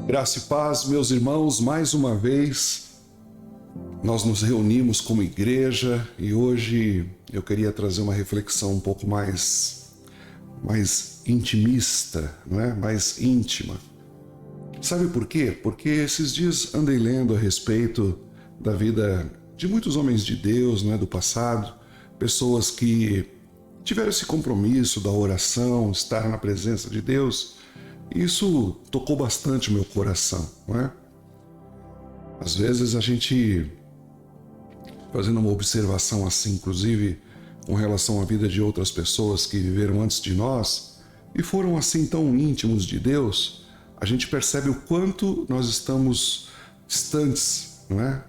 Graça e paz, meus irmãos, mais uma vez nós nos reunimos como igreja e hoje eu queria trazer uma reflexão um pouco mais intimista, não é? Mais íntima. Sabe por quê? Porque esses dias andei lendo a respeito da vida de muitos homens de Deus, né, do passado, pessoas que tiveram esse compromisso da oração, estar na presença de Deus. Isso tocou bastante o meu coração, não é? Às vezes a gente, fazendo uma observação assim, inclusive com relação à vida de outras pessoas que viveram antes de nós e foram assim tão íntimos de Deus, a gente percebe o quanto nós estamos distantes, não é?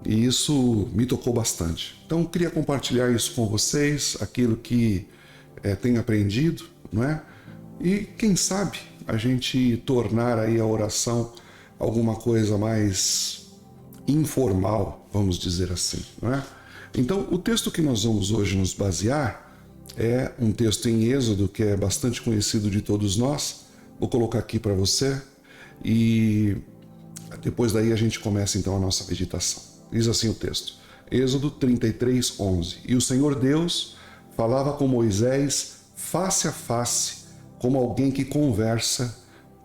E isso me tocou bastante. Então eu queria compartilhar isso com vocês, aquilo que tenho aprendido, não é? E quem sabe a gente tornar aí a oração alguma coisa mais informal, vamos dizer assim, não é? Então, o texto que nós vamos hoje nos basear é um texto em Êxodo, que é bastante conhecido de todos nós. Vou colocar aqui para você e depois daí a gente começa então a nossa meditação. Diz assim o texto, Êxodo 33, 11. E o Senhor Deus falava com Moisés face a face, como alguém que conversa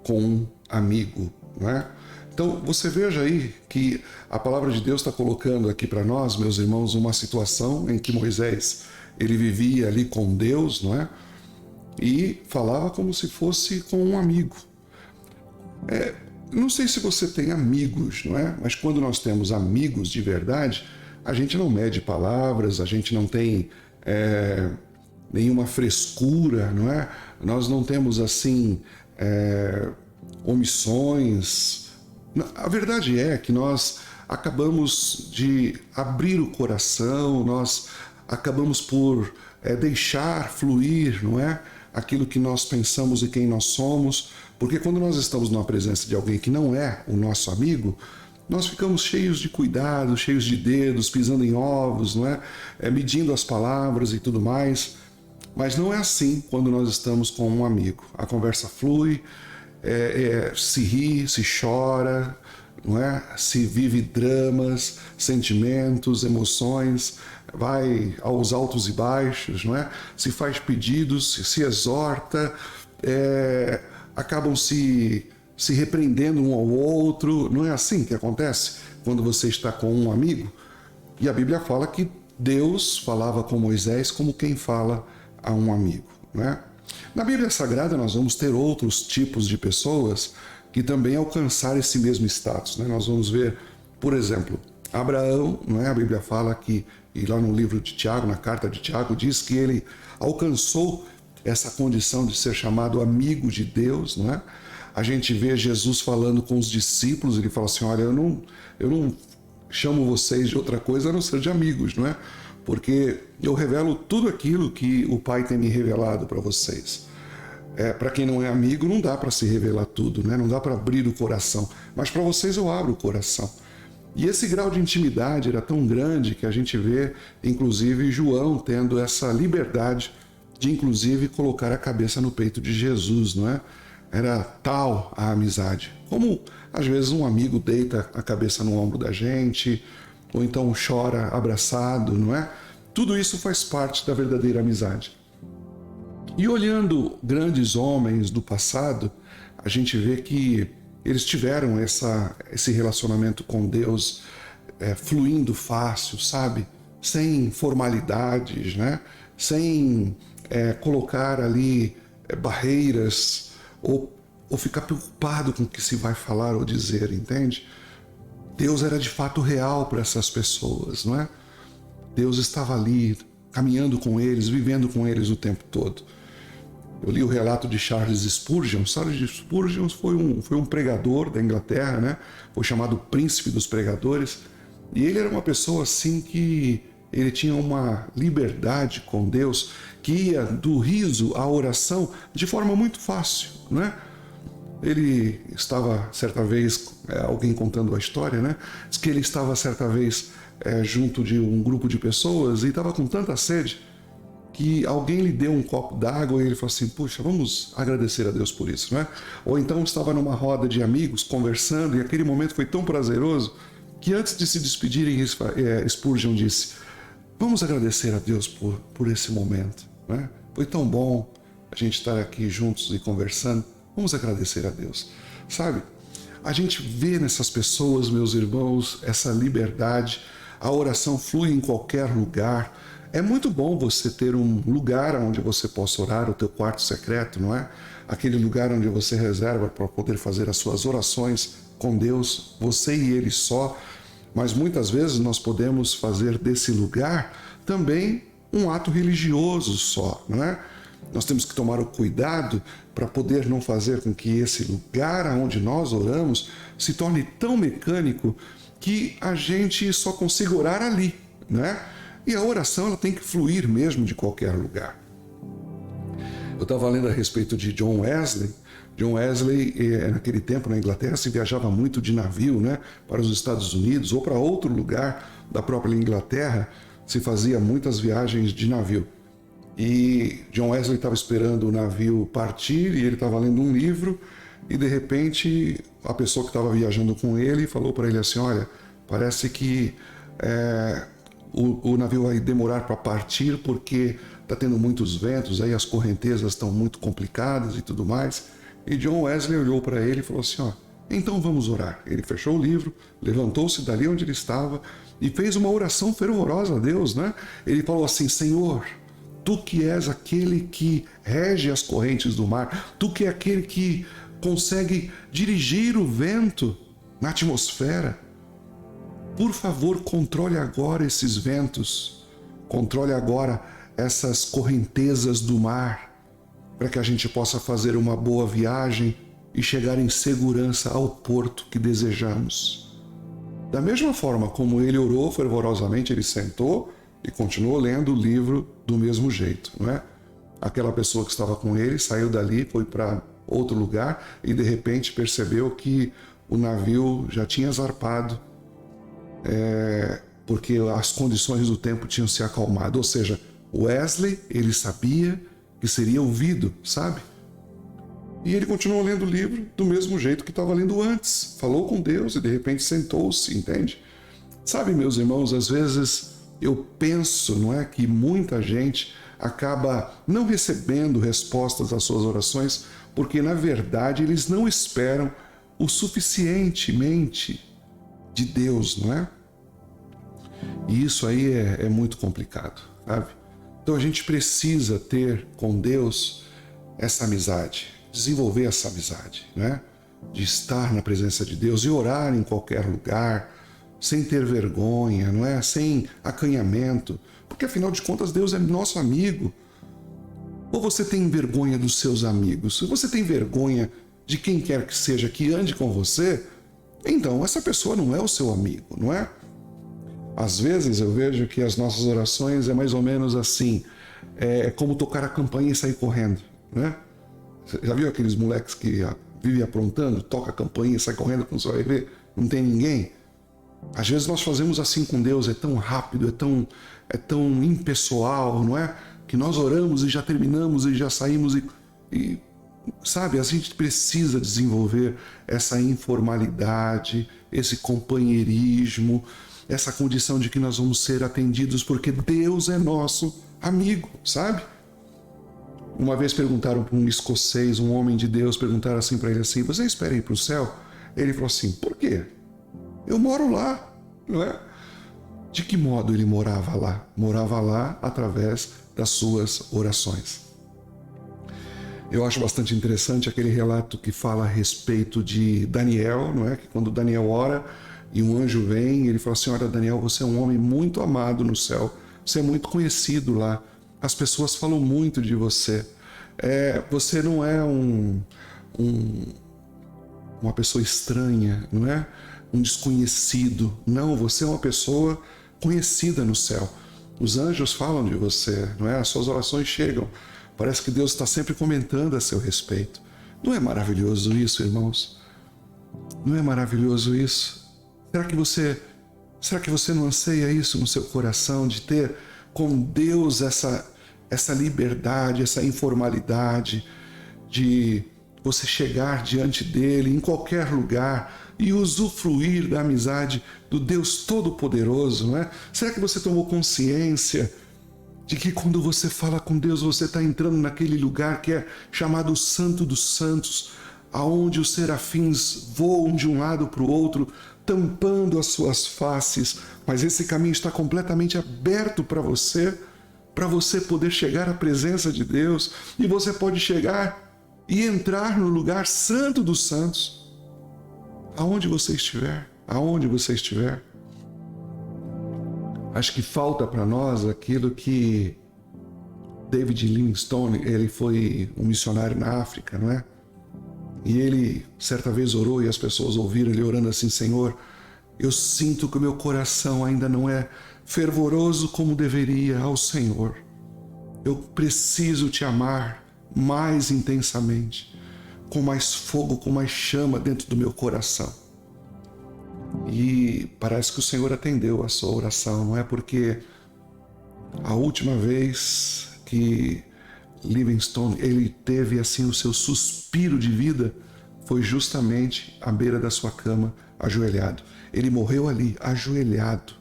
com um amigo, não é? Então, você veja aí que a palavra de Deus está colocando aqui para nós, meus irmãos, uma situação em que Moisés, ele vivia ali com Deus, não é? E falava como se fosse com um amigo. Não sei se você tem amigos, não é? Mas quando nós temos amigos de verdade, a gente não mede palavras, a gente não tem nenhuma frescura, não é? Nós não temos assim omissões. A verdade é que nós acabamos de abrir o coração, nós acabamos por deixar fluir, não é? Aquilo que nós pensamos e quem nós somos, porque quando nós estamos na presença de alguém que não é o nosso amigo, nós ficamos cheios de cuidado, cheios de dedos, pisando em ovos, não é? Medindo as palavras e tudo mais. Mas não é assim quando nós estamos com um amigo. A conversa flui, se ri, se chora, não é? Se vive dramas, sentimentos, emoções, vai aos altos e baixos, não é? Se faz pedidos, se exorta, acabam se repreendendo um ao outro. Não é assim que acontece quando você está com um amigo? E a Bíblia fala que Deus falava com Moisés como quem fala a um amigo, não é? Na Bíblia Sagrada nós vamos ter outros tipos de pessoas que também alcançaram esse mesmo status, né? Nós vamos ver, por exemplo, Abraão, não é? A Bíblia fala que, e lá no livro de Tiago, na carta de Tiago, diz que ele alcançou essa condição de ser chamado amigo de Deus, não é? A gente vê Jesus falando com os discípulos, ele fala assim, olha, eu não chamo vocês de outra coisa a não ser de amigos, não é? Porque eu revelo tudo aquilo que o Pai tem me revelado para vocês. Para quem não é amigo, não dá para se revelar tudo, né? Não dá para abrir o coração. Mas para vocês eu abro o coração. E esse grau de intimidade era tão grande que a gente vê, inclusive, João tendo essa liberdade de, inclusive, colocar a cabeça no peito de Jesus, não é? Era tal a amizade. Como, às vezes, um amigo deita a cabeça no ombro da gente, ou então chora abraçado, não é? Tudo isso faz parte da verdadeira amizade. E olhando grandes homens do passado, a gente vê que eles tiveram esse relacionamento com Deus fluindo fácil, sabe? Sem formalidades, né? Sem colocar ali barreiras ou ficar preocupado com o que se vai falar ou dizer, entende? Deus era de fato real para essas pessoas, não é? Deus estava ali, caminhando com eles, vivendo com eles o tempo todo. Eu li o relato de Charles Spurgeon. Charles Spurgeon foi um pregador da Inglaterra, né? Foi chamado Príncipe dos Pregadores. E ele era uma pessoa assim que ele tinha uma liberdade com Deus que ia do riso à oração de forma muito fácil, né? Ele estava certa vez, alguém contando a história, né? Diz que ele estava certa vez junto de um grupo de pessoas e estava com tanta sede que alguém lhe deu um copo d'água e ele falou assim, puxa, vamos agradecer a Deus por isso, não é? Ou então estava numa roda de amigos conversando e aquele momento foi tão prazeroso que antes de se despedirem, Spurgeon disse, vamos agradecer a Deus por esse momento, não é? Foi tão bom a gente estar aqui juntos e conversando, vamos agradecer a Deus. Sabe, a gente vê nessas pessoas, meus irmãos, essa liberdade, a oração flui em qualquer lugar. É muito bom você ter um lugar onde você possa orar, o teu quarto secreto, não é? Aquele lugar onde você reserva para poder fazer as suas orações com Deus, você e Ele só. Mas muitas vezes nós podemos fazer desse lugar também um ato religioso só, não é? Nós temos que tomar o cuidado para poder não fazer com que esse lugar onde nós oramos se torne tão mecânico que a gente só consiga orar ali, né? E a oração ela tem que fluir mesmo de qualquer lugar. Eu estava lendo a respeito de John Wesley. John Wesley, naquele tempo na Inglaterra, se viajava muito de navio, né, para os Estados Unidos ou para outro lugar da própria Inglaterra, se fazia muitas viagens de navio. E John Wesley estava esperando o navio partir e ele estava lendo um livro e de repente a pessoa que estava viajando com ele falou para ele assim, olha, parece que o navio vai demorar para partir porque está tendo muitos ventos, aí as correntezas estão muito complicadas e tudo mais. E John Wesley olhou para ele e falou assim, ó, então vamos orar. Ele fechou o livro, levantou-se dali onde ele estava e fez uma oração fervorosa a Deus, né? Ele falou assim, Senhor, Tu que és aquele que rege as correntes do mar, Tu que é aquele que consegue dirigir o vento na atmosfera, por favor, controle agora esses ventos, controle agora essas correntezas do mar, para que a gente possa fazer uma boa viagem e chegar em segurança ao porto que desejamos. Da mesma forma como ele orou fervorosamente, ele sentou e continuou lendo o livro do mesmo jeito, não é? Aquela pessoa que estava com ele saiu dali, foi para outro lugar e de repente percebeu que o navio já tinha zarpado, porque as condições do tempo tinham se acalmado. Ou seja, Wesley, ele sabia que seria ouvido, sabe? E ele continuou lendo o livro do mesmo jeito que estava lendo antes. Falou com Deus e de repente sentou-se, entende? Sabe, meus irmãos, às vezes eu penso, não é, que muita gente acaba não recebendo respostas às suas orações porque, na verdade, eles não esperam o suficientemente de Deus, não é? E isso aí é muito complicado, sabe? Então a gente precisa ter com Deus essa amizade, desenvolver essa amizade, né? De estar na presença de Deus e orar em qualquer lugar, sem ter vergonha, não é? Sem acanhamento, porque afinal de contas Deus é nosso amigo. Ou você tem vergonha dos seus amigos? Se você tem vergonha de quem quer que seja que ande com você, então essa pessoa não é o seu amigo, não é? Às vezes eu vejo que as nossas orações é mais ou menos assim, é como tocar a campainha e sair correndo, né? Você já viu aqueles moleques que vivem aprontando, toca a campainha e sai correndo quando você vai ver, não tem ninguém? Às vezes nós fazemos assim com Deus, é tão rápido, é tão impessoal, não é? Que nós oramos e já terminamos e já saímos e sabe, a gente precisa desenvolver essa informalidade, esse companheirismo, essa condição de que nós vamos ser atendidos porque Deus é nosso amigo, sabe? Uma vez perguntaram para um escocês, um homem de Deus, perguntaram assim para ele assim, você espera ir para o céu? Ele falou assim, por quê? Eu moro lá, não é? De que modo ele morava lá? Morava lá através das suas orações. Eu acho bastante interessante aquele relato que fala a respeito de Daniel, não é? Que quando Daniel ora e um anjo vem, ele fala assim, olha Daniel, você é um homem muito amado no céu, você é muito conhecido lá, as pessoas falam muito de você, você não é uma pessoa estranha, não é? Um desconhecido, não, você é uma pessoa conhecida no céu. Os anjos falam de você, não é? As suas orações chegam. Parece que Deus está sempre comentando a seu respeito. Não é maravilhoso isso, irmãos? Não é maravilhoso isso? Será que você não anseia isso no seu coração, de ter com Deus essa liberdade, essa informalidade de você chegar diante dele em qualquer lugar e usufruir da amizade do Deus Todo-Poderoso, não é? Será que você tomou consciência de que quando você fala com Deus, você está entrando naquele lugar que é chamado Santo dos Santos, aonde os serafins voam de um lado para o outro, tampando as suas faces, mas esse caminho está completamente aberto para você poder chegar à presença de Deus, e você pode chegar e entrar no lugar santo dos santos, aonde você estiver, aonde você estiver. Acho que falta para nós aquilo que David Livingstone, ele foi um missionário na África, não é? E ele certa vez orou e as pessoas ouviram ele orando assim: Senhor, eu sinto que o meu coração ainda não é fervoroso como deveria ao Senhor. Eu preciso te amar mais intensamente, com mais fogo, com mais chama dentro do meu coração. E parece que o Senhor atendeu a sua oração, não é? Porque a última vez que Livingstone ele teve assim o seu suspiro de vida foi justamente à beira da sua cama, ajoelhado. Ele morreu ali, ajoelhado,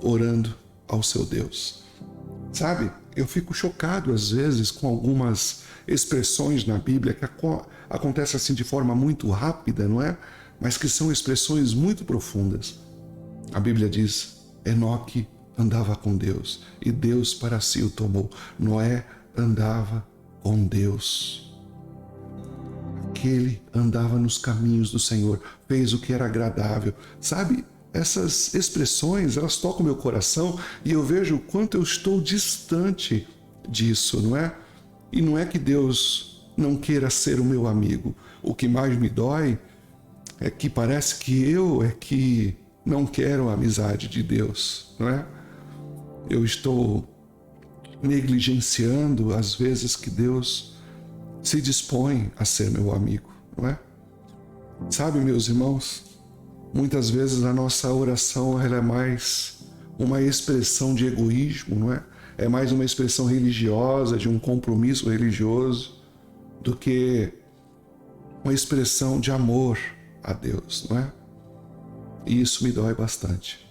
orando ao seu Deus. Sabe, eu fico chocado às vezes com algumas expressões na Bíblia que acontecem assim de forma muito rápida, não é? Mas que são expressões muito profundas. A Bíblia diz: Enoque andava com Deus e Deus para si o tomou. Noé andava com Deus. Aquele andava nos caminhos do Senhor, fez o que era agradável. Sabe, essas expressões, elas tocam meu coração e eu vejo o quanto eu estou distante disso, não é? E não é que Deus não queira ser o meu amigo. O que mais me dói é que parece que eu é que não quero a amizade de Deus, não é? Eu estou negligenciando às vezes que Deus se dispõe a ser meu amigo, não é? Sabe, meus irmãos, muitas vezes a nossa oração ela é mais uma expressão de egoísmo, não é? É mais uma expressão religiosa, de um compromisso religioso, do que uma expressão de amor a Deus, não é? E isso me dói bastante.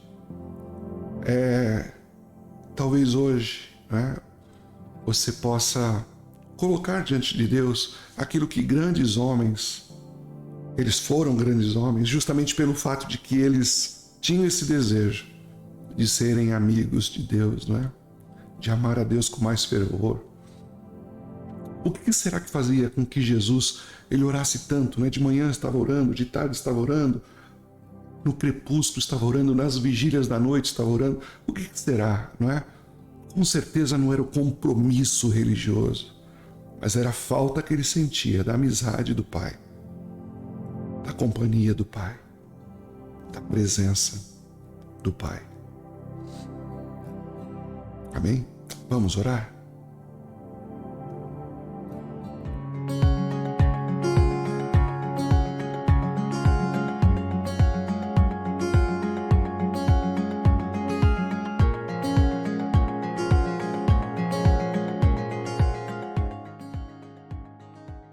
Talvez hoje, né, você possa colocar diante de Deus aquilo que grandes homens, eles foram grandes homens justamente pelo fato de que eles tinham esse desejo de serem amigos de Deus, não é? De amar a Deus com mais fervor. O que será que fazia com que Jesus ele orasse tanto, né? De manhã estava orando, de tarde estava orando, no crepúsculo estava orando, nas vigílias da noite estava orando. O que será, não é? Com certeza não era o compromisso religioso, mas era a falta que ele sentia da amizade do Pai, da companhia do Pai, da presença do Pai. Amém? Vamos orar?